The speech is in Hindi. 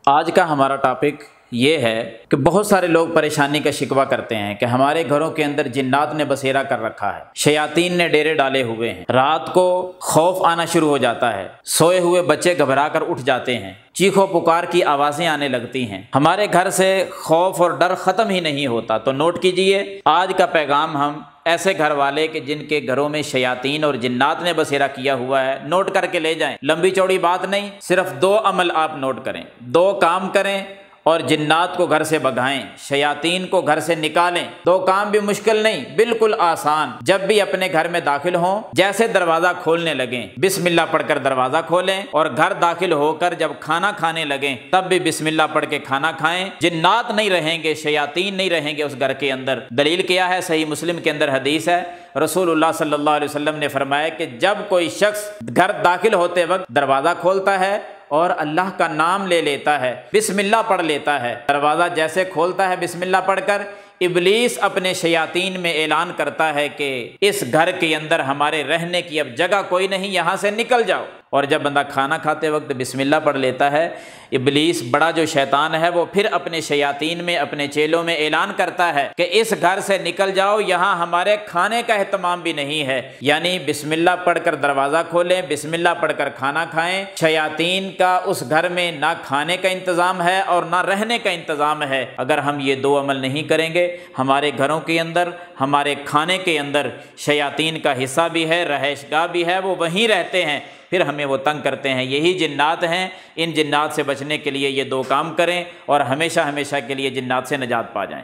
आज का हमारा टॉपिक ये है कि बहुत सारे लोग परेशानी का शिकवा करते हैं कि हमारे घरों के अंदर जिन्नात ने बसेरा कर रखा है, शयातीन ने डेरे डाले हुए हैं, रात को खौफ आना शुरू हो जाता है, सोए हुए बच्चे घबरा कर उठ जाते हैं, चीखों पुकार की आवाज़ें आने लगती हैं, हमारे घर से खौफ और डर ख़त्म ही नहीं होता। तो नोट कीजिए, आज का पैगाम हम ऐसे घर वाले कि जिनके घरों में शयातीन और जिन्नात ने बसेरा किया हुआ है, नोट करके ले जाएं। लंबी चौड़ी बात नहीं, सिर्फ 2 अमल आप नोट करें, 2 काम करें और जिन्नात को घर से भगाएं, शयातीन को घर से निकालें। 2 काम भी मुश्किल नहीं, बिल्कुल आसान। जब भी अपने घर में दाखिल हों, जैसे दरवाजा खोलने लगें बिस्मिल्लाह पढ़कर दरवाजा खोलें, और घर दाखिल होकर जब खाना खाने लगें तब भी बिस्मिल्लाह पढ़ के खाना खाएं। जिन्नात नहीं रहेंगे, शयातीन नहीं रहेंगे उस घर के अंदर। दलील क्या है? सही मुस्लिम के अंदर हदीस है, रसूलुल्लाह सल्लल्लाहु अलैहि वसल्लम ने फरमाया कि जब कोई शख्स घर दाखिल होते वक्त दरवाजा खोलता है और अल्लाह का नाम ले लेता है, बिस्मिल्लाह पढ़ लेता है, दरवाज़ा जैसे खोलता है बिस्मिल्लाह पढ़कर, इब्लीस अपने शयातीन में ऐलान करता है कि इस घर के अंदर हमारे रहने की अब जगह कोई नहीं, यहाँ से निकल जाओ। और जब बंदा खाना खाते वक्त बिस्मिल्लाह पढ़ लेता है, इब्लीस बड़ा जो शैतान है वो फिर अपने शयातीन में, अपने चेलों में ऐलान करता है कि इस घर से निकल जाओ, यहाँ हमारे खाने का एहतमाम भी नहीं है। यानी बिस्मिल्लाह पढ़कर दरवाज़ा खोलें, बिस्मिल्लाह पढ़कर खाना खाएं। शयातीन का उस घर में ना खाने का इंतज़ाम है और ना रहने का इंतज़ाम है। अगर हम ये 2 अमल नहीं करेंगे, हमारे घरों के अंदर, हमारे खाने के अंदर शयातीन का हिस्सा भी है, रहायशगाह भी है, वो वहीं रहते हैं, फिर हमें वो तंग करते हैं। यही जिन्नात हैं। इन जिन्नात से बचने के लिए ये 2 काम करें और हमेशा हमेशा के लिए जिन्नात से निजात पा जाएं।